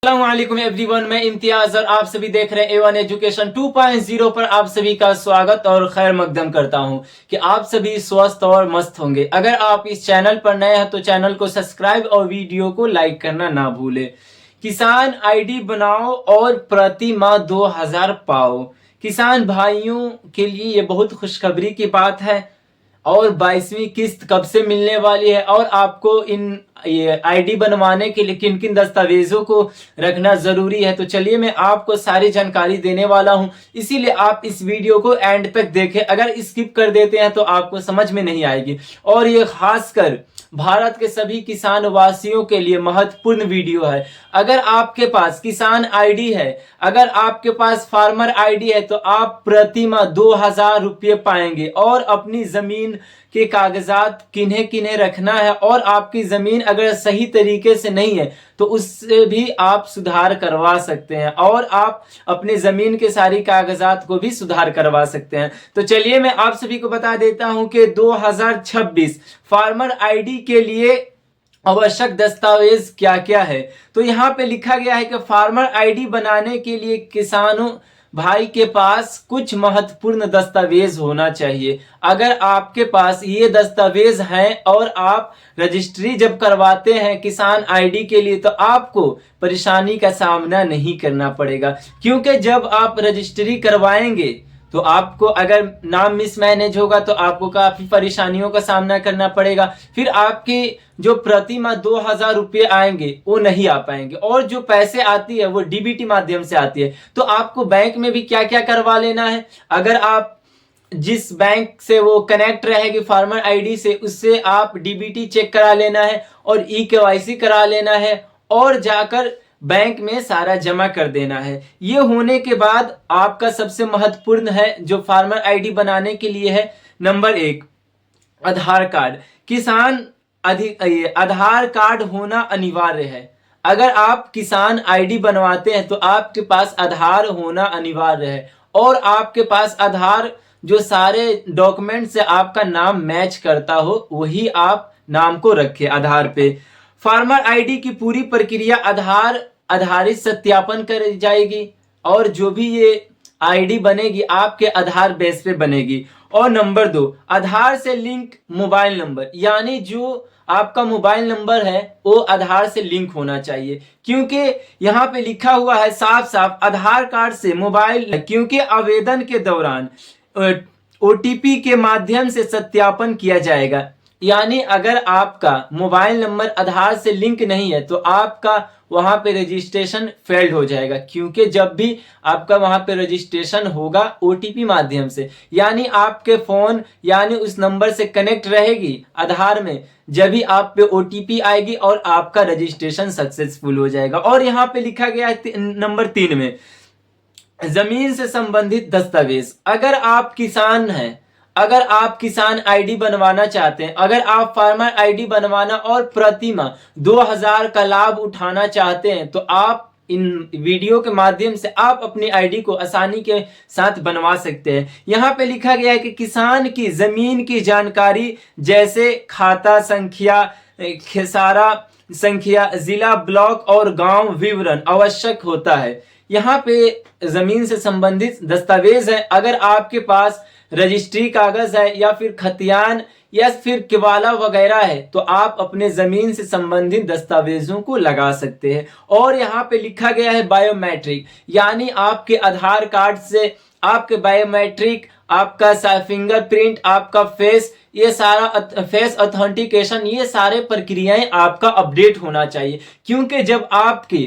अस्सलामुअलैकुम एवरीवन, मैं इम्तियाज और आप सभी देख रहे हैं A1 एजुकेशन 2.0 पर आप सभी का स्वागत और खैर मकदम करता हूं कि आप सभी स्वस्थ और मस्त होंगे। अगर आप इस चैनल पर नए हैं तो चैनल को सब्सक्राइब और वीडियो को लाइक करना ना भूलें। किसान आईडी बनाओ और प्रति माह 2000 पाओ। किसान भाइयों के लिए ये बहुत खुशखबरी की बात है और 22वीं किस्त कब से मिलने वाली है और आपको इन ये आईडी बनवाने के लिए किन किन दस्तावेजों को रखना जरूरी है। तो चलिए मैं आपको सारी जानकारी देने वाला हूं, इसीलिए आप इस वीडियो को एंड तक देखें। अगर स्किप कर देते हैं तो आपको समझ में नहीं आएगी और ये खासकर भारत के सभी किसान वासियों के लिए महत्वपूर्ण वीडियो है। अगर आपके पास किसान आईडी है, अगर आपके पास फार्मर आईडी है तो आप प्रति माह 2000 रुपये पाएंगे और अपनी जमीन के कागजात किन्हें किन्हें रखना है और आपकी जमीन अगर सही तरीके से नहीं है तो उससे भी आप सुधार करवा सकते हैं और आप अपने जमीन के सारी कागजात को भी सुधार करवा सकते हैं। तो चलिए मैं आप सभी को बता देता हूं कि 2026 फार्मर आईडी के लिए आवश्यक दस्तावेज क्या क्या है। तो यहाँ पे लिखा गया है कि फार्मर आईडी बनाने के लिए किसानों भाई के पास कुछ महत्वपूर्ण दस्तावेज होना चाहिए। अगर आपके पास ये दस्तावेज हैं और आप रजिस्ट्री जब करवाते हैं किसान आईडी के लिए तो आपको परेशानी का सामना नहीं करना पड़ेगा, क्योंकि जब आप रजिस्ट्री करवाएंगे तो आपको अगर नाम मिसमैनेज होगा तो आपको काफी परेशानियों का सामना करना पड़ेगा। फिर आपकी जो प्रति माह 2000 रुपये आएंगे वो नहीं आ पाएंगे और जो पैसे आती है वो डीबीटी माध्यम से आती है। तो आपको बैंक में भी क्या क्या करवा लेना है। अगर आप जिस बैंक से वो कनेक्ट रहेगी फार्मर आईडी से, उससे आप डीबीटी चेक करा लेना है और ई-केवाईसी करा लेना है और जाकर बैंक में सारा जमा कर देना है। ये होने के बाद आपका सबसे महत्वपूर्ण है जो फार्मर आईडी बनाने के लिए है, नंबर 1 आधार कार्ड। किसान आधार कार्ड होना अनिवार्य है। अगर आप किसान आईडी बनवाते हैं तो आपके पास आधार होना अनिवार्य है और आपके पास आधार जो सारे डॉक्यूमेंट से आपका नाम मैच करता हो वही आप नाम को रखें आधार पे। फार्मर आईडी की पूरी प्रक्रिया आधारित सत्यापन करी जाएगी और जो भी ये आईडी बनेगी आपके आधार बेस पे बनेगी। और नंबर 2 आधार से लिंक मोबाइल नंबर, यानी जो आपका मोबाइल नंबर है वो आधार से लिंक होना चाहिए, क्योंकि यहाँ पे लिखा हुआ है साफ साफ आधार कार्ड से मोबाइल, क्योंकि आवेदन के दौरान ओटीपी के माध्यम से सत्यापन किया जाएगा। यानी अगर आपका मोबाइल नंबर आधार से लिंक नहीं है तो आपका वहां पे रजिस्ट्रेशन फेल्ड हो जाएगा, क्योंकि जब भी आपका वहां पे रजिस्ट्रेशन होगा ओटीपी माध्यम से, यानी आपके फोन यानी उस नंबर से कनेक्ट रहेगी आधार में, जब भी आप पे ओटीपी आएगी और आपका रजिस्ट्रेशन सक्सेसफुल हो जाएगा। और यहाँ पे लिखा गया है नंबर 3 में जमीन से संबंधित दस्तावेज। अगर आप किसान हैं, अगर आप किसान आईडी बनवाना चाहते हैं, अगर आप फार्मर आईडी बनवाना और प्रति माह 2000 का लाभ उठाना चाहते हैं तो आप इन वीडियो के माध्यम से आप अपनी आईडी को आसानी के साथ बनवा सकते हैं। यहाँ पे लिखा गया है कि किसान की जमीन की जानकारी जैसे खाता संख्या, खेसारा संख्या, जिला, ब्लॉक और गांव विवरण आवश्यक होता है। यहाँ पे जमीन से संबंधित दस्तावेज है। अगर आपके पास रजिस्ट्री कागज है या फिर खतियान या फिर किवाला वगैरह है तो आप अपने जमीन से संबंधित दस्तावेजों को लगा सकते हैं। और यहाँ पे लिखा गया है बायोमेट्रिक, यानी आपके आधार कार्ड से आपके बायोमेट्रिक, आपका फिंगरप्रिंट, आपका फेस, ये सारा फेस ऑथेंटिकेशन, ये सारे प्रक्रियाएं आपका अपडेट होना चाहिए, क्योंकि जब आपकी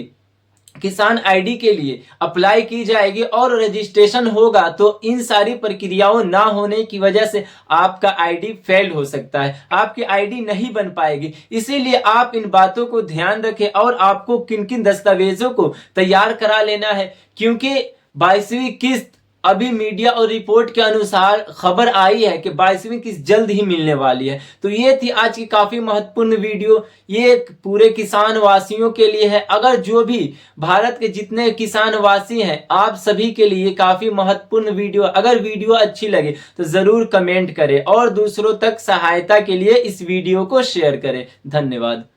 किसान आईडी के लिए अप्लाई की जाएगी और रजिस्ट्रेशन होगा तो इन सारी प्रक्रियाओं ना होने की वजह से आपका आईडी फेल्ड हो सकता है, आपकी आईडी नहीं बन पाएगी। इसीलिए आप इन बातों को ध्यान रखें और आपको किन किन दस्तावेजों को तैयार करा लेना है, क्योंकि 22वीं किस्त अभी मीडिया और रिपोर्ट के अनुसार खबर आई है कि 22वीं किस्त जल्द ही मिलने वाली है। तो ये थी आज की काफी महत्वपूर्ण वीडियो, ये पूरे किसान वासियों के लिए है। अगर जो भी भारत के जितने किसान वासी हैं आप सभी के लिए काफी महत्वपूर्ण वीडियो। अगर वीडियो अच्छी लगे तो जरूर कमेंट करें और दूसरों तक सहायता के लिए इस वीडियो को शेयर करें। धन्यवाद।